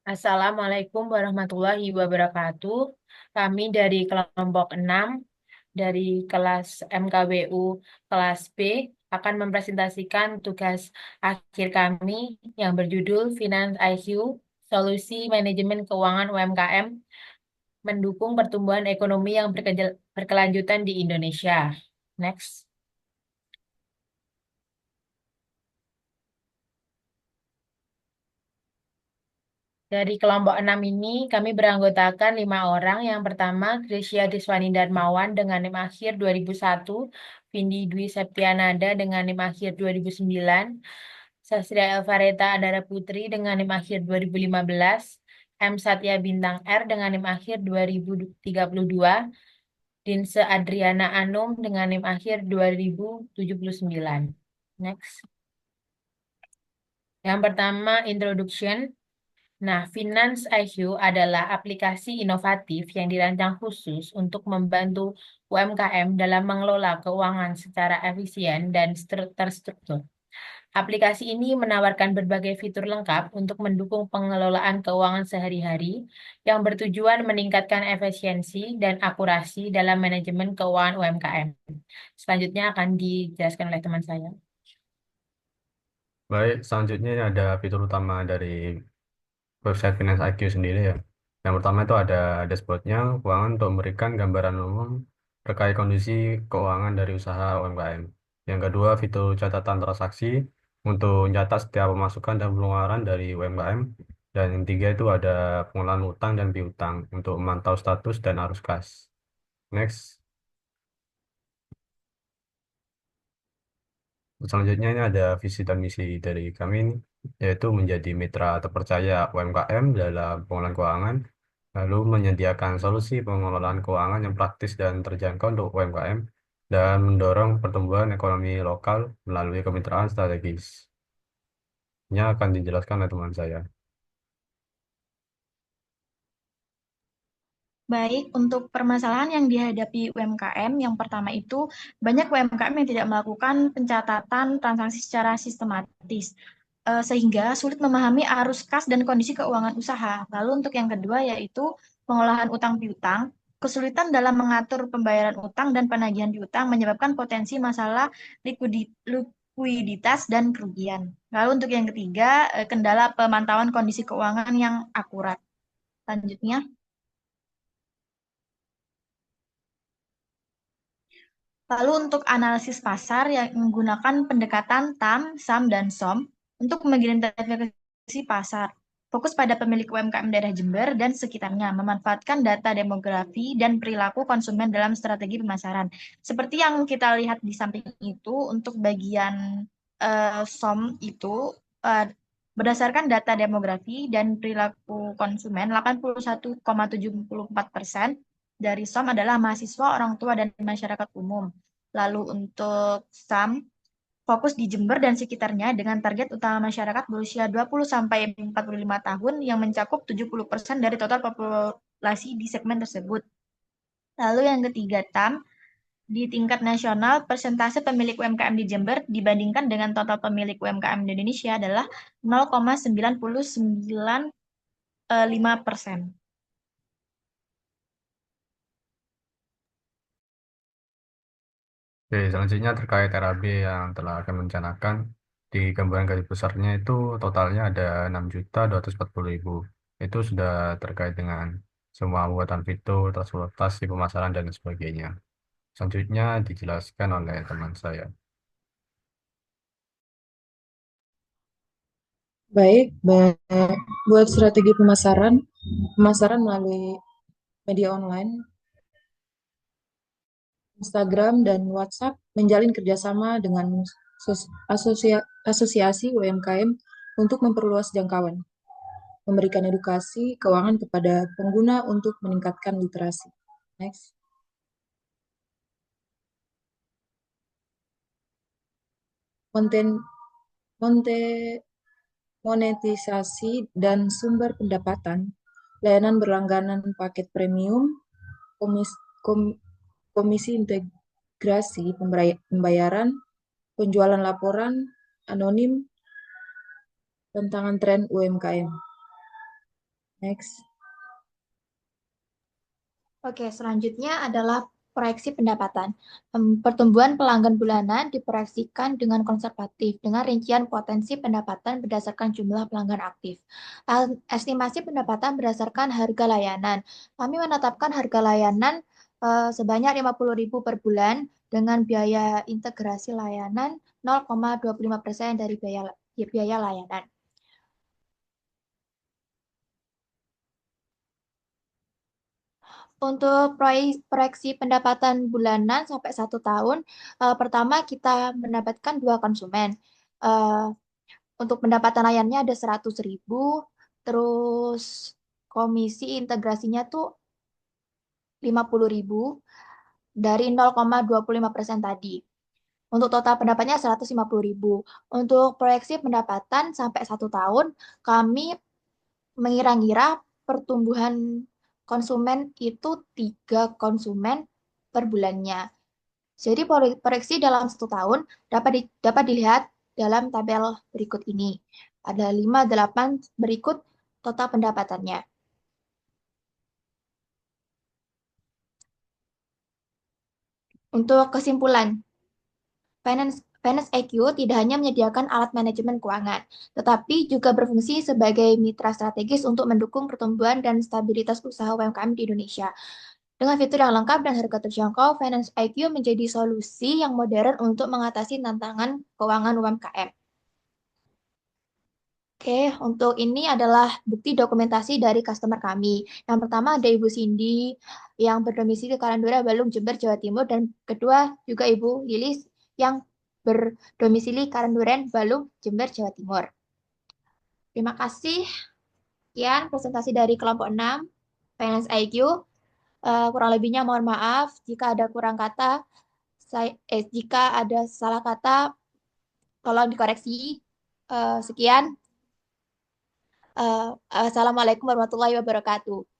Assalamualaikum warahmatullahi wabarakatuh. Kami dari kelompok 6 dari kelas MKBU kelas B akan mempresentasikan tugas akhir kami yang berjudul Finance IQ, Solusi Manajemen Keuangan UMKM mendukung pertumbuhan ekonomi yang berkelanjutan di Indonesia. Next. Dari kelompok 6 ini, kami beranggotakan 5 orang. Yang pertama, Grisya Diswani Darmawan dengan NIM akhir 2001, Vindi Dwi Septianada dengan NIM akhir 2009, Sastria Elvareta Adara Putri dengan NIM akhir 2015, M. Satya Bintang R dengan NIM akhir 2032, Dinse Adriana Anum dengan NIM akhir 2079. Next. Yang pertama, Introduction. Nah, Finance IQ adalah aplikasi inovatif yang dirancang khusus untuk membantu UMKM dalam mengelola keuangan secara efisien dan terstruktur. Aplikasi ini menawarkan berbagai fitur lengkap untuk mendukung pengelolaan keuangan sehari-hari yang bertujuan meningkatkan efisiensi dan akurasi dalam manajemen keuangan UMKM. Selanjutnya akan dijelaskan oleh teman saya. Baik, selanjutnya ini ada fitur utama dari website Finance IQ sendiri ya. Yang pertama itu ada dashboardnya keuangan untuk memberikan gambaran umum terkait kondisi keuangan dari usaha UMKM. Yang kedua, fitur catatan transaksi untuk mencatat setiap pemasukan dan pengeluaran dari UMKM. Dan yang tiga itu ada pengelolaan utang dan piutang untuk memantau status dan arus kas. Next. Selanjutnya ini ada visi dan misi dari kami ini, yaitu menjadi mitra terpercaya UMKM dalam pengelolaan keuangan, lalu menyediakan solusi pengelolaan keuangan yang praktis dan terjangkau untuk UMKM, dan mendorong pertumbuhan ekonomi lokal melalui kemitraan strategis. Ini akan dijelaskan oleh teman saya. Baik, untuk permasalahan yang dihadapi UMKM, yang pertama itu banyak UMKM yang tidak melakukan pencatatan transaksi secara sistematis, sehingga sulit memahami arus kas dan kondisi keuangan usaha. Lalu untuk yang kedua yaitu pengolahan utang piutang, kesulitan dalam mengatur pembayaran utang dan penagihan piutang menyebabkan potensi masalah likuiditas dan kerugian. Lalu untuk yang ketiga, kendala pemantauan kondisi keuangan yang akurat. Selanjutnya, lalu untuk analisis pasar yang menggunakan pendekatan TAM, SAM, dan SOM untuk mengidentifikasi pasar. Fokus pada pemilik UMKM daerah Jember dan sekitarnya, memanfaatkan data demografi dan perilaku konsumen dalam strategi pemasaran. Seperti yang kita lihat di samping itu, untuk bagian SOM itu eh, berdasarkan data demografi dan perilaku konsumen, 81,74% dari SOM adalah mahasiswa, orang tua, dan masyarakat umum. Lalu untuk SAM, fokus di Jember dan sekitarnya dengan target utama masyarakat berusia 20 sampai 45 tahun yang mencakup 70% dari total populasi di segmen tersebut. Lalu yang ketiga TAM, di tingkat nasional, persentase pemilik UMKM di Jember dibandingkan dengan total pemilik UMKM di Indonesia adalah 0,995%. Oke, selanjutnya terkait RAB yang telah kami rencanakan, di gambaran garis besarnya itu totalnya ada 6.240.000. Itu sudah terkait dengan semua pembuatan fitur, transportasi, pemasaran, dan sebagainya. Selanjutnya dijelaskan oleh teman saya. Baik, buat strategi pemasaran melalui media online, Instagram, dan WhatsApp menjalin kerjasama dengan asosiasi UMKM untuk memperluas jangkauan, memberikan edukasi keuangan kepada pengguna untuk meningkatkan literasi. Next. Konten, monetisasi dan sumber pendapatan, layanan berlangganan paket premium, komis- kom- komisi integrasi pembayaran, penjualan laporan anonim, tantangan tren UMKM. Next. Oke, selanjutnya adalah proyeksi pendapatan. Pertumbuhan pelanggan bulanan diproyeksikan dengan konservatif, dengan rincian potensi pendapatan berdasarkan jumlah pelanggan aktif. Estimasi pendapatan berdasarkan harga layanan. Kami menetapkan harga layanan sebanyak 50.000 per bulan dengan biaya integrasi layanan 0,25% dari biaya layanan. Untuk proyeksi pendapatan bulanan sampai 1 tahun, pertama kita mendapatkan 2 konsumen. Eh, untuk pendapatan layannya ada 100.000, terus komisi integrasinya tuh 50.000 dari 0,25% tadi. Untuk total pendapatnya 150.000. Untuk proyeksi pendapatan sampai 1 tahun, kami mengira-ngira pertumbuhan konsumen itu 3 konsumen per bulannya. Jadi proyeksi dalam 1 tahun dapat dilihat dalam tabel berikut ini. Ada 5, 8 berikut total pendapatannya. Untuk kesimpulan, Finance IQ tidak hanya menyediakan alat manajemen keuangan, tetapi juga berfungsi sebagai mitra strategis untuk mendukung pertumbuhan dan stabilitas usaha UMKM di Indonesia. Dengan fitur yang lengkap dan harga terjangkau, Finance IQ menjadi solusi yang modern untuk mengatasi tantangan keuangan UMKM. Oke, untuk ini adalah bukti dokumentasi dari customer kami. Yang pertama ada Ibu Cindy yang berdomisili Karangdura, Balung, Jember, Jawa Timur. Dan kedua juga Ibu Lilis yang berdomisili Karanduren, Balung, Jember, Jawa Timur. Terima kasih. Sekian presentasi dari kelompok 6, Finance IQ. Kurang lebihnya mohon maaf jika ada kurang kata. Jika ada salah kata, tolong dikoreksi. Sekian. Assalamualaikum warahmatullahi wabarakatuh.